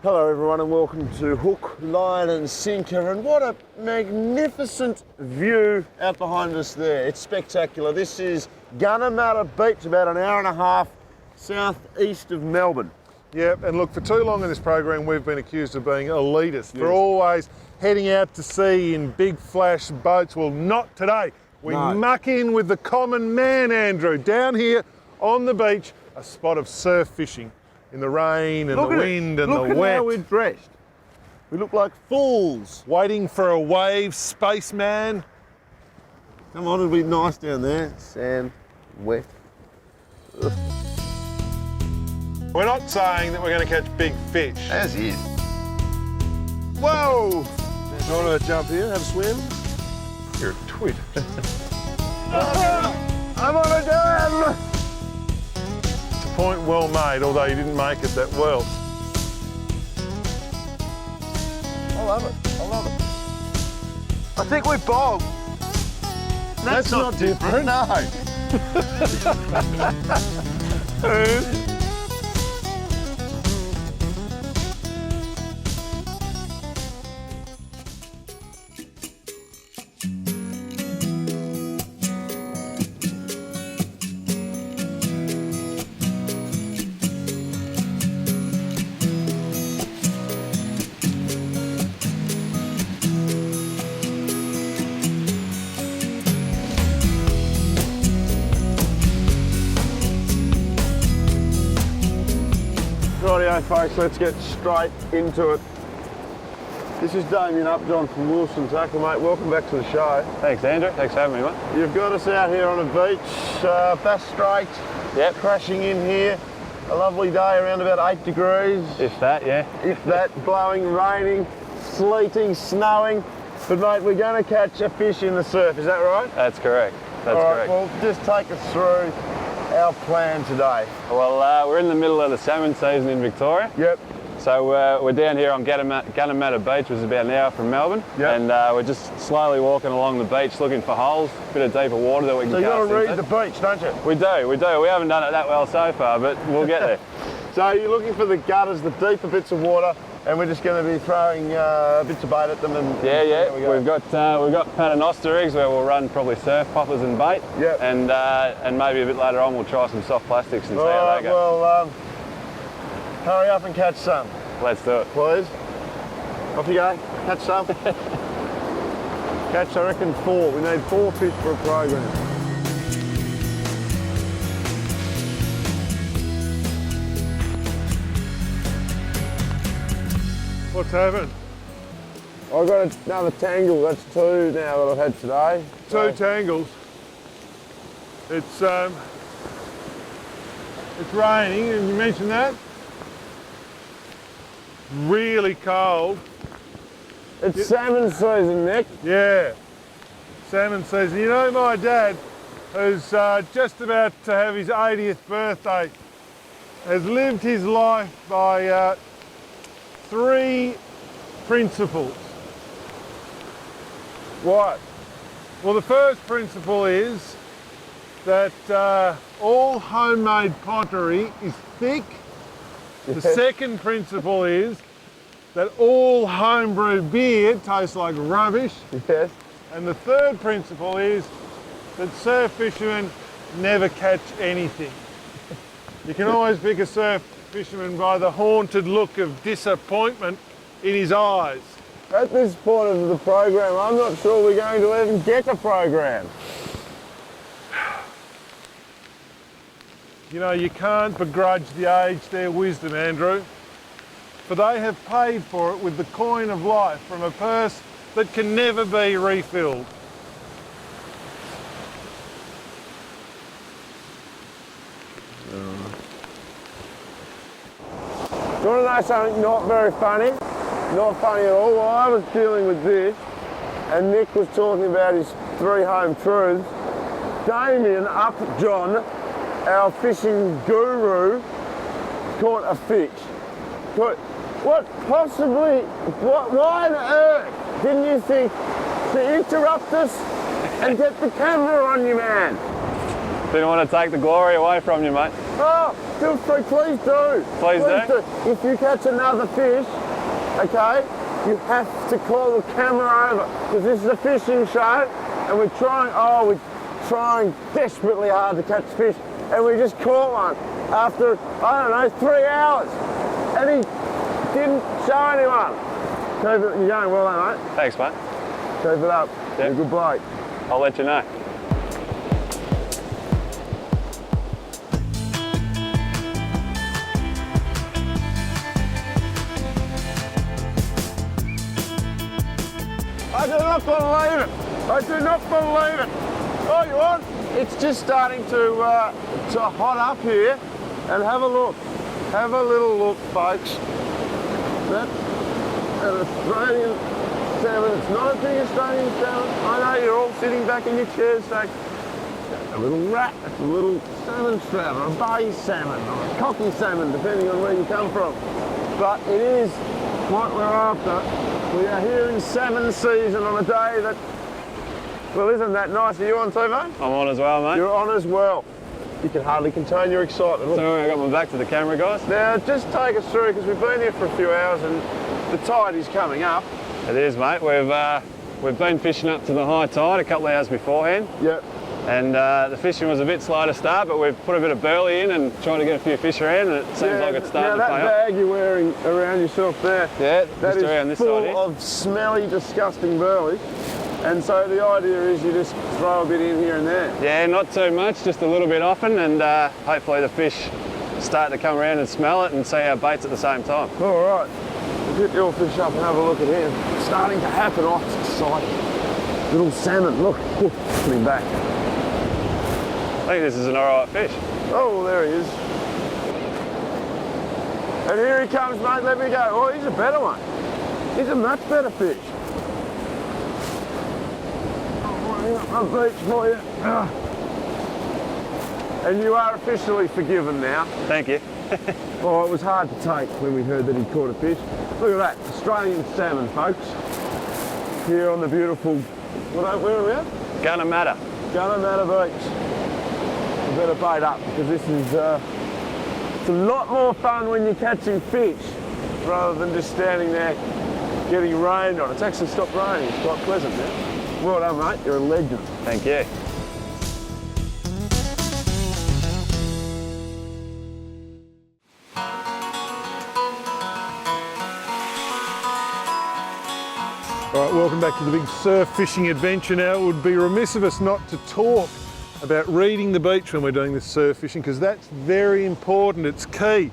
Hello everyone and welcome to Hook, Line and Sinker, and what a magnificent view out behind us there. It's spectacular. This is Gunnamatta Beach, about an hour and a half southeast of Melbourne. Yep, and look, for too long in this program we've been accused of being elitist, for always heading out to sea in big flash boats. Well, not today. We muck in with the common man, Andrew. Down here on the beach, a spot of surf fishing. In the rain and the wind and the wet. Look at how we're dressed. We look like fools. Waiting for a wave, spaceman. Come on, it'll be nice down there. Sand, wet. Ugh. We're not saying that we're going to catch big fish. As is. Whoa! Do you want to jump here, have a swim? You're a twit. I'm on a dam! Point well made, although you didn't make it that well. I love it. I love it. I think we bogged. That's not different. No. Rightio folks, let's get straight into it. This is Damien Upjohn from Wilson Tackle, mate. Welcome back to the show. Thanks, Andrew. Thanks for having me, mate. You've got us out here on a beach, Bass Strait. Yep. Crashing in here. A lovely day, around about 8 degrees. If that, yeah. If that, blowing, raining, sleeting, snowing. But mate, we're going to catch a fish in the surf, is that right? That's correct. That's All right, correct. well, just take us through our plan today. Well, we're in the middle of the salmon season in Victoria. Yep. So we're down here on Gunnamatta Beach, which is about an hour from Melbourne. Yep. And we're just slowly walking along the beach looking for holes, a bit of deeper water that we can So you've got cast to read into. the beach, don't you? We do. We haven't done it that well so far, but we'll get there. So you're looking for the gutters, the deeper bits of water, and we're just going to be throwing bits of bait at them. And Yeah. we go. We've got paternoster rigs where we'll run probably surf poppers and bait. Yep. And maybe a bit later on we'll try some soft plastics and see All how right, they go. well, hurry up and catch some, Let's do it. please. Off you go. Catch some. Catch, I reckon, 4. We need 4 fish for a program. What's happened? I've got another tangle. That's 2 now that I've had today. Two tangles. It's raining, and you mentioned that. Really cold. It's salmon season, Nick. Yeah, salmon season. You know, my dad, who's just about to have his 80th birthday, has lived his life by 3 principles. What? Well, the first principle is that all homemade pottery is thick. The second principle is that all homebrew beer tastes like rubbish. Yes. And the third principle is that surf fishermen never catch anything. You can always pick a surf fisherman by the haunted look of disappointment in his eyes. At this point of the program, I'm not sure we're going to even get a program. You know, you can't begrudge the age their wisdom, Andrew, for they have paid for it with the coin of life from a purse that can never be refilled. Do you want to know something not very funny? Not funny at all. While I was dealing with this, and Nick was talking about his 3 home truths, Damien Upjohn, our fishing guru, caught a fish. Why on earth didn't you think to interrupt us and get the camera on you, man? Didn't want to take the glory away from you, mate. Oh, feel free, please do. Please do. If you catch another fish, okay, you have to call the camera over because this is a fishing show and we're trying desperately hard to catch fish and we just caught one after, I don't know, 3 hours and he didn't show anyone. You're going well though, mate. Thanks, mate. Keep it up. Yeah. You're a good bloke. I'll let you know. I do not believe it. I do not believe it. Oh, you on? It's just starting to hot up here. And have a look. Have a little look, folks. That's an Australian salmon. It's not a big Australian salmon. I know you're all sitting back in your chairs saying, a little rat, it's a little salmon trout, or a bay salmon, or a cocky salmon, depending on where you come from. But it is what we're after. We are here in salmon season on a day that, well, isn't that nice? Are you on too, mate? I'm on as well, mate. You're on as well. You can hardly contain your excitement. Look. Sorry, I got my back to the camera, guys. Now, just take us through, because we've been here for a few hours and the tide is coming up. It is, mate. We've been fishing up to the high tide a couple of hours beforehand. Yep. And the fishing was a bit slow to start, but we've put a bit of burley in and trying to get a few fish around, and it seems like it's starting to pay Now, that bag you're wearing around yourself there, Yeah, that just is around this full side here. of smelly, disgusting burley. And so the idea is you just throw a bit in here and there. Yeah, not too much, just a little bit often, and hopefully the fish start to come around and smell it and see our baits at the same time. All right, we'll get your fish up and have a look at him. It's starting to happen. Oh, it's exciting. Little salmon, look. Ooh, put him back. I think this is an alright fish. Oh, there he is. And here he comes, mate. Let me go. Oh, he's a better one. He's a much better fish. Oh, my beach for you. And you are officially forgiven now. Thank you. Oh, it was hard to take when we heard that he'd caught a fish. Look at that, Australian salmon, folks. Here on the beautiful, where are we at? Gunner Gunner Beach. We better bait up because this is it's a lot more fun when you're catching fish rather than just standing there getting rained on. It's actually stopped raining. It's quite pleasant now. Well done, mate. You're a legend. Thank you. All right, welcome back to the big surf fishing adventure now. It would be remiss of us not to talk about reading the beach when we're doing this surf fishing because that's very important, it's key.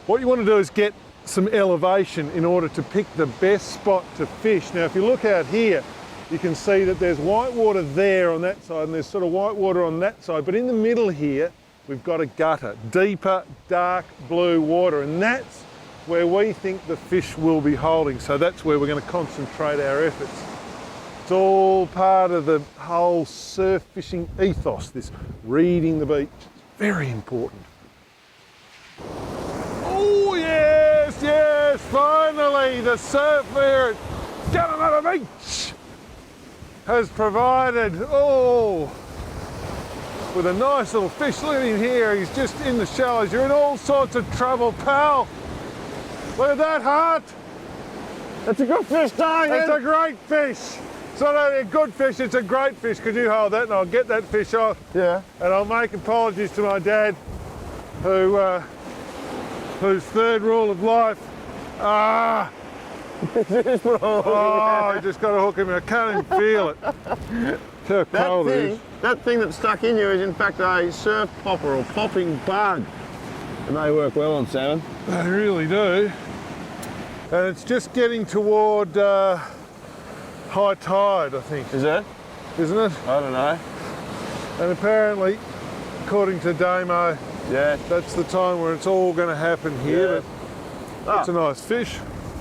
What you want to do is get some elevation in order to pick the best spot to fish. Now, if you look out here, you can see that there's white water there on that side and there's sort of white water on that side, but in the middle here, we've got a gutter, deeper, dark blue water, and that's where we think the fish will be holding. So that's where we're going to concentrate our efforts. It's all part of the whole surf fishing ethos, this reading the beach. It's very important. Oh yes, yes, finally the surf here at Gunner Beach has provided, with a nice little fish. Look at him here, he's just in the shallows. You're in all sorts of trouble, pal. Look at that heart. That's a good fish, darling. It's a great fish. It's not only a good fish, it's a great fish. Could you hold that and I'll get that fish off? Yeah. And I'll make apologies to my dad, whose third rule of life, I just got to hook him. I can't even feel it. How cold it is. That thing that's stuck in you is in fact a surf popper or popping bug. And they work well on salmon. They really do. And it's just getting toward high tide, I think. Is it? Isn't it? I don't know. And apparently, according to Damo, Yeah. that's the time where it's all going to happen here. Yeah. But it's a nice fish.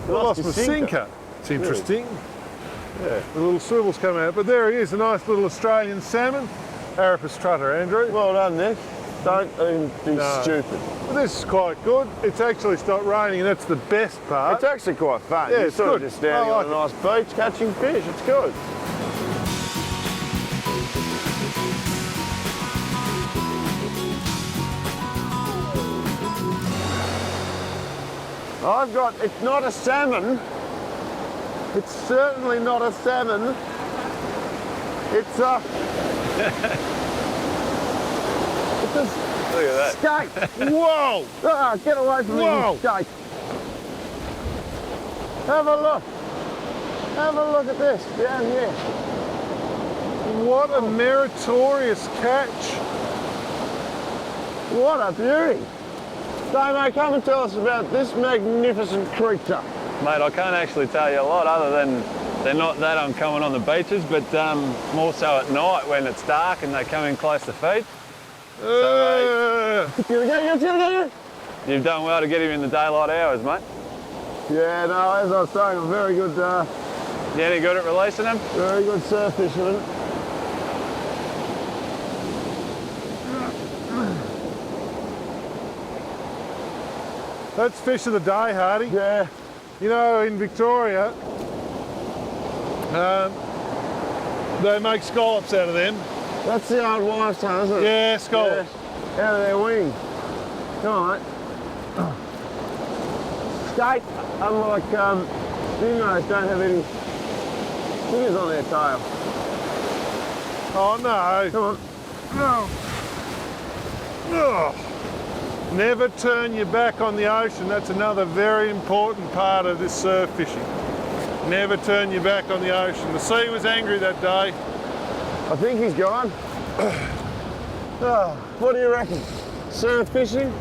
I lost my sinker. It's interesting. Yeah. The little swivels come out. But there he is, a nice little Australian salmon. Arapus trutter, Andrew. Well done, Nick. Don't even be stupid. Well, this is quite good. It's actually stopped raining and that's the best part. It's actually quite fun. Yeah, You're it's sort good. of just standing I on a nice beach catching fish. It's good. I've got, it's not a salmon. It's certainly not a salmon. It's a... it's a Look at that. skate. Whoa! Ah, get away from me, Whoa. you skate. Have a look. Have a look at this down here. What a meritorious catch. What a beauty. Damo, come and tell us about this magnificent creature. Mate, I can't actually tell you a lot other than they're not that uncommon on the beaches, but more so at night when it's dark and they come in close to feed. You've done well to get him in the daylight hours, mate. Yeah, no, as I was saying, I'm very good, You any good at releasing him? very good surf fisherman. That's fish of the day, Hardy. Yeah, You know, in Victoria, they make scallops out of them. that's the old wives' tale, isn't it? Yeah, scallops. Yeah, out of their wing. All right. Skate, unlike dingoes, don't have any stingers on their tail. Oh no. Come on. No. Oh. Never turn your back on the ocean. That's another very important part of this surf fishing. Never turn your back on the ocean. The sea was angry that day. I think he's gone. Oh, what do you reckon? Surf fishing?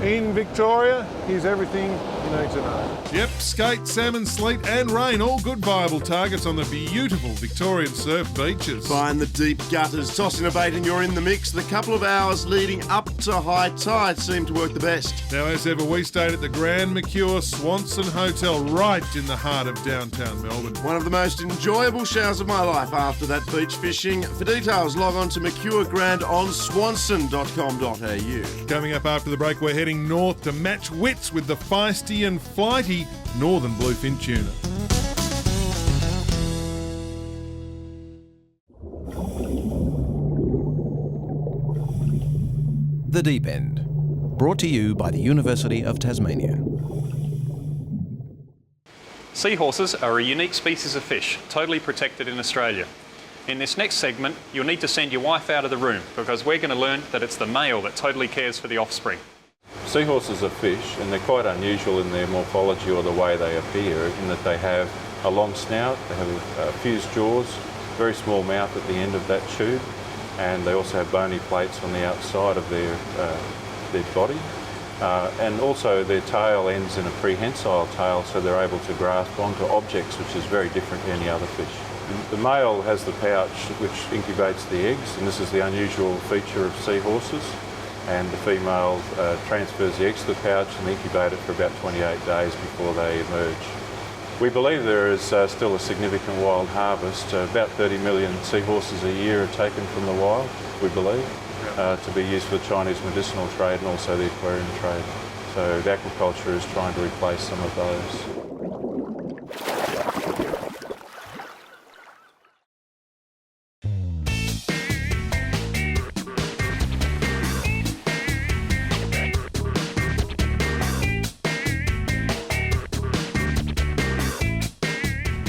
In Victoria, here's everything you need to know. Yep, skate, salmon, sleet and rain, all good viable targets on the beautiful Victorian surf beaches. Find the deep gutters, tossing a bait and you're in the mix. The couple of hours leading up to high tide seem to work the best. Now, as ever, we stayed at the Grand Mercure Swanson Hotel right in the heart of downtown Melbourne. One of the most enjoyable showers of my life after that beach fishing. For details, log on to Mercure Grand on swanson.com.au. Coming up after the break, we're heading north to match wits with the feisty and flighty northern bluefin tuna. The Deep End, brought to you by the University of Tasmania. Seahorses are a unique species of fish, totally protected in Australia. In this next segment, you'll need to send your wife out of the room because we're going to learn that it's the male that totally cares for the offspring. Seahorses are fish, and they're quite unusual in their morphology or the way they appear, in that they have a long snout, they have fused jaws, very small mouth at the end of that tube, and they also have bony plates on the outside of their body. And also their tail ends in a prehensile tail, so they're able to grasp onto objects, which is very different to any other fish. The male has the pouch which incubates the eggs, and this is the unusual feature of seahorses. And the female transfers the eggs to the pouch and incubate it for about 28 days before they emerge. We believe there is still a significant wild harvest. About 30 million seahorses a year are taken from the wild, we believe, to be used for the Chinese medicinal trade and also the aquarium trade. So the aquaculture is trying to replace some of those.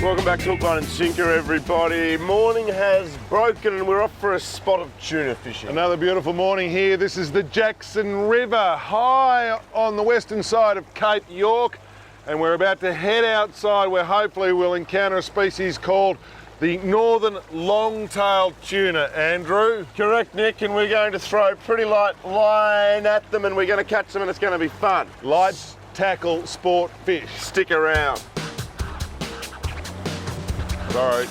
Welcome back to Hook, Line and Sinker, everybody. Morning has broken and we're off for a spot of tuna fishing. Another beautiful morning here. This is the Jackson River, high on the western side of Cape York, and we're about to head outside where hopefully we'll encounter a species called the northern long-tailed tuna. Andrew? Correct, Nick, and we're going to throw a pretty light line at them and we're going to catch them and it's going to be fun. Light tackle sport fish. Stick around. Sorry.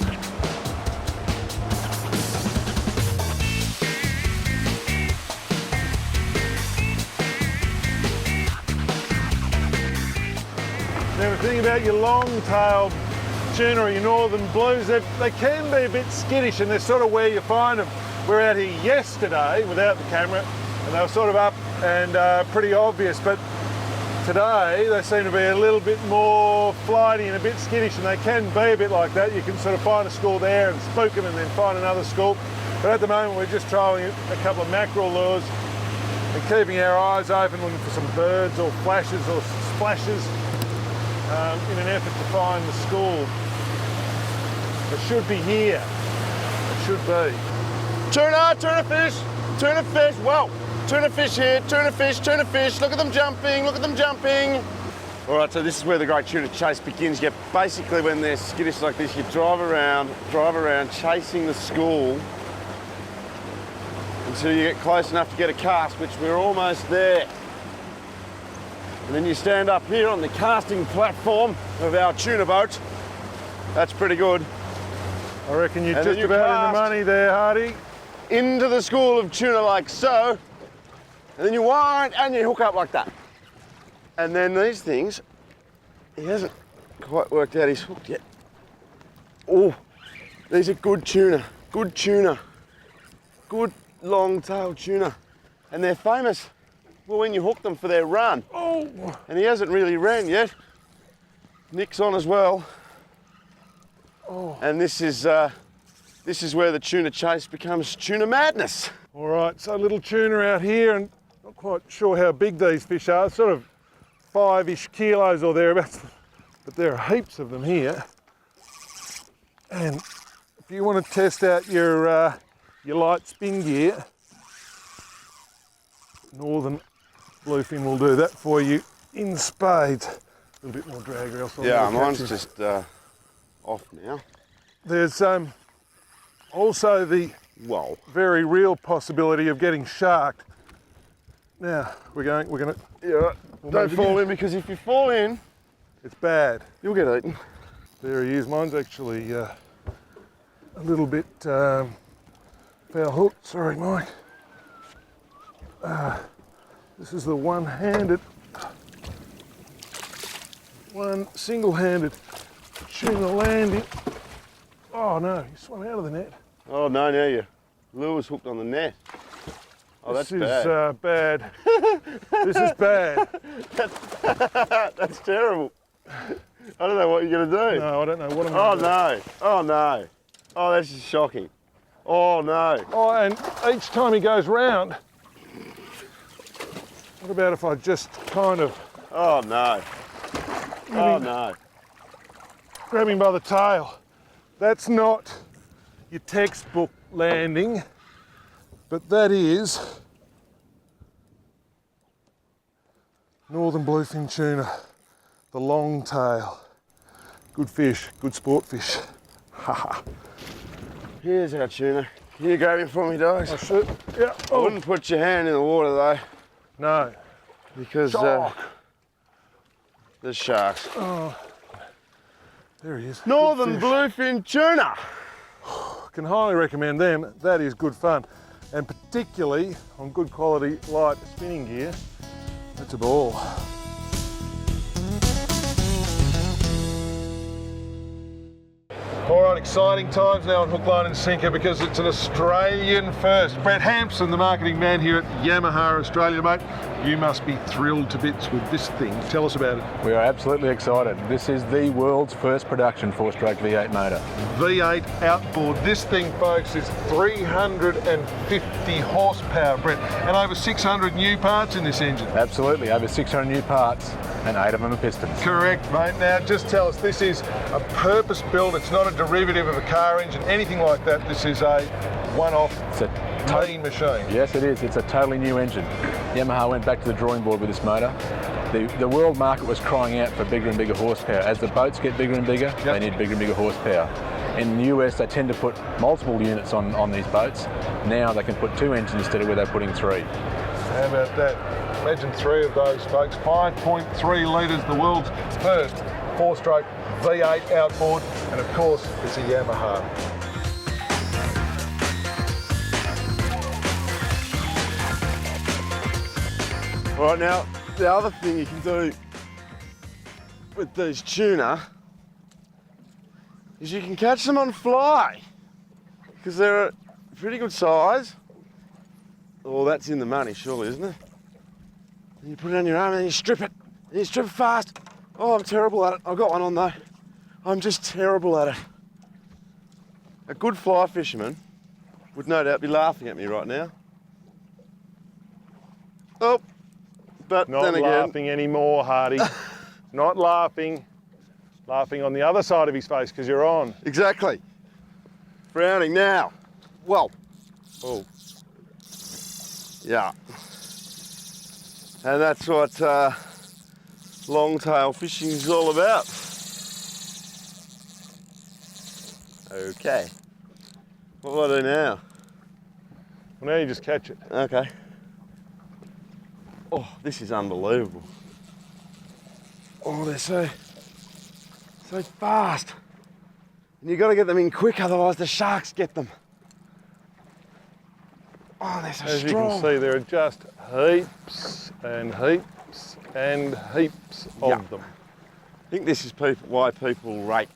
Now the thing about your long-tailed tuna or your northern blues, they can be a bit skittish and they're sort of where you find them. We were out here yesterday without the camera and they were sort of up and pretty obvious, but today they seem to be a little bit more flighty and a bit skittish, and they can be a bit like that. You can sort of find a school there and spook them and then find another school. But at the moment we're just throwing a couple of mackerel lures and keeping our eyes open looking for some birds or flashes or splashes. in an effort to find the school. It should be here. It should be. Tuna, tuna fish, whoa. Tuna fish here, tuna fish, look at them jumping, look at them jumping. All right, so this is where the great tuna chase begins. You basically, when they're skittish like this, you drive around chasing the school until you get close enough to get a cast, which we're almost there. And then you stand up here on the casting platform of our tuna boat. That's pretty good. I reckon you're just about in the money there, Hardy. Into the school of tuna like so, and then you wind and you hook up like that. And then these things, he hasn't quite worked out his hook yet. Oh, these are good tuna, good long-tailed tuna. And they're famous for when you hook them for their run. Oh. And he hasn't really ran yet. Nick's on as well. Oh. And this is where the tuna chase becomes tuna madness. All right, so little tuna out here, and not quite sure how big these fish are, sort of 5-ish kilos or thereabouts, but there are heaps of them here. And if you want to test out your light spin gear, Northern Bluefin will do that for you in spades. A little bit more drag or else I'll yeah, mine's just off now. There's also the very real possibility of getting sharked. Now we're gonna. Yeah, don't fall in, because if you fall in, it's bad. You'll get eaten. There he is. Mine's actually a little bit foul hooked. Sorry, Mike. This is the one-handed, single-handed tuna landing. Oh no, he swam out of the net. Oh no, now your lure's hooked on the net. Oh, that's bad. This is bad. This is bad. That's terrible. I don't know what you're going to do. No, I don't know what I'm going to do. No. Oh no. Oh, that's just shocking. Oh no. Oh, and each time he goes round, what about if I just kind of... Oh no. Oh no. Grab him by the tail. That's not your textbook landing, but that is Northern Bluefin tuna, the long tail. Good fish, good sport fish. Here's our tuna. Can you grab him for me, dogs? I should. Yeah. I wouldn't put your hand in the water though. No. Because there's sharks. Oh. There he is. Northern Bluefin tuna. Can highly recommend them. That is good fun. And particularly on good quality light spinning gear, that's a ball. All right, exciting times now on Hook, Line and Sinker, because it's an Australian first. Brett Hampson, the marketing man here at Yamaha Australia, mate. You must be thrilled to bits with this thing. Tell us about it. We are absolutely excited. This is the world's first production 4-stroke V8 motor. V8 outboard. This thing, folks, is 350 horsepower, Brett, and over 600 new parts in this engine. Absolutely, over 600 new parts and 8 of them are pistons. Correct, mate. Now, just tell us, this is a purpose built. It's not a derivative of a car engine, anything like that. This is a one-off main machine. Yes, it is. It's a totally new engine. Yamaha went back to the drawing board with this motor. The world market was crying out for bigger and bigger horsepower. As the boats get bigger and bigger, they need bigger and bigger horsepower. In the US, they tend to put multiple units on these boats. Now they can put 2 engines instead of where they're putting 3. How about that? Imagine 3 of those, folks. 5.3 litres, the world's first 4-stroke V8 outboard, and of course, it's a Yamaha. All right, now, the other thing you can do with these tuna is you can catch them on fly, because they're a pretty good size. Oh, that's in the money, surely, isn't it? And you put it on your arm and you strip it. And you strip it fast. Oh, I'm terrible at it. I've got one on though. I'm just terrible at it. A good fly fisherman would no doubt be laughing at me right now. Oh, but Not then again... laughing anymore, Hardy. Not laughing. Laughing on the other side of his face because you're on. Exactly. Frowning now. Well. Oh. Yeah. And that's what long-tail fishing is all about. Okay. What do I do now? Well, now you just catch it. Okay. Oh, this is unbelievable. Oh, they're so fast. And you've got to get them in quick, otherwise the sharks get them. Oh, they're so As strong. you can see, there are just heaps and heaps and heaps of them. I think this is why people rate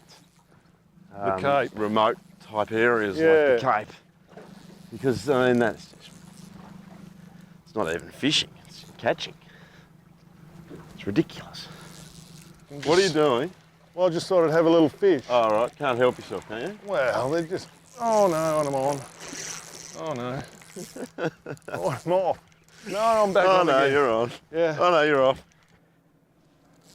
The Cape. remote type areas like the Cape. Because, I mean, it's not even fishing, it's catching. It's ridiculous. What are you doing? Well, I just thought I'd have a little fish. All right, can't help yourself, can you? Well, they're just, oh no, and I'm on. Oh no. Oh, I'm off. No, I'm back on no, again. you're on. Yeah. Oh no, you're off.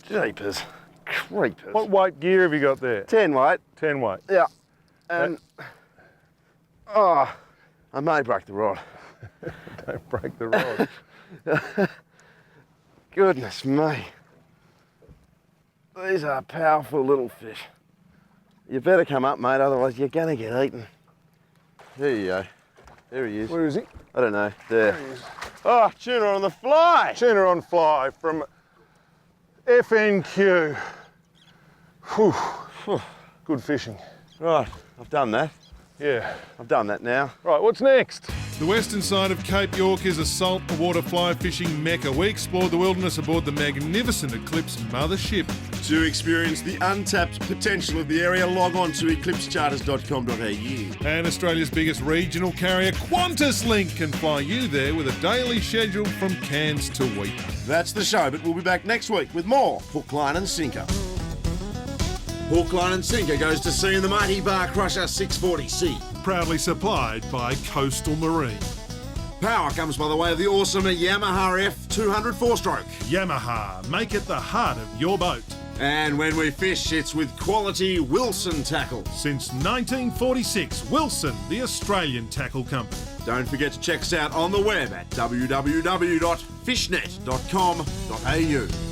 Jeepers. Creepers. What weight gear have you got there? 10 weight. 10 weight. Yeah. And, I may break the rod. Don't break the rod. Goodness me. These are powerful little fish. You better come up, mate, otherwise you're gonna get eaten. There you go. There he is. Where is he? I don't know. There. There he is. Oh, tuna on the fly. Tuna on fly from FNQ. Whew. Good fishing. Right, I've done that. Yeah. I've done that now. Right, what's next? The western side of Cape York is a saltwater fly fishing mecca. We explored the wilderness aboard the magnificent Eclipse mothership. To experience the untapped potential of the area, log on to eclipsecharters.com.au. And Australia's biggest regional carrier, Qantas Link, can fly you there with a daily schedule from Cairns to Weipa. That's the show, but we'll be back next week with more Hook, Line and Sinker. Hook, Line and Sinker goes to sea in the mighty Bar Crusher 640C. Proudly supplied by Coastal Marine. Power comes by the way of the awesome Yamaha F200 4-stroke. Yamaha, make it the heart of your boat. And when we fish, it's with quality Wilson tackle. Since 1946, Wilson, the Australian tackle company. Don't forget to check us out on the web at www.fishnet.com.au.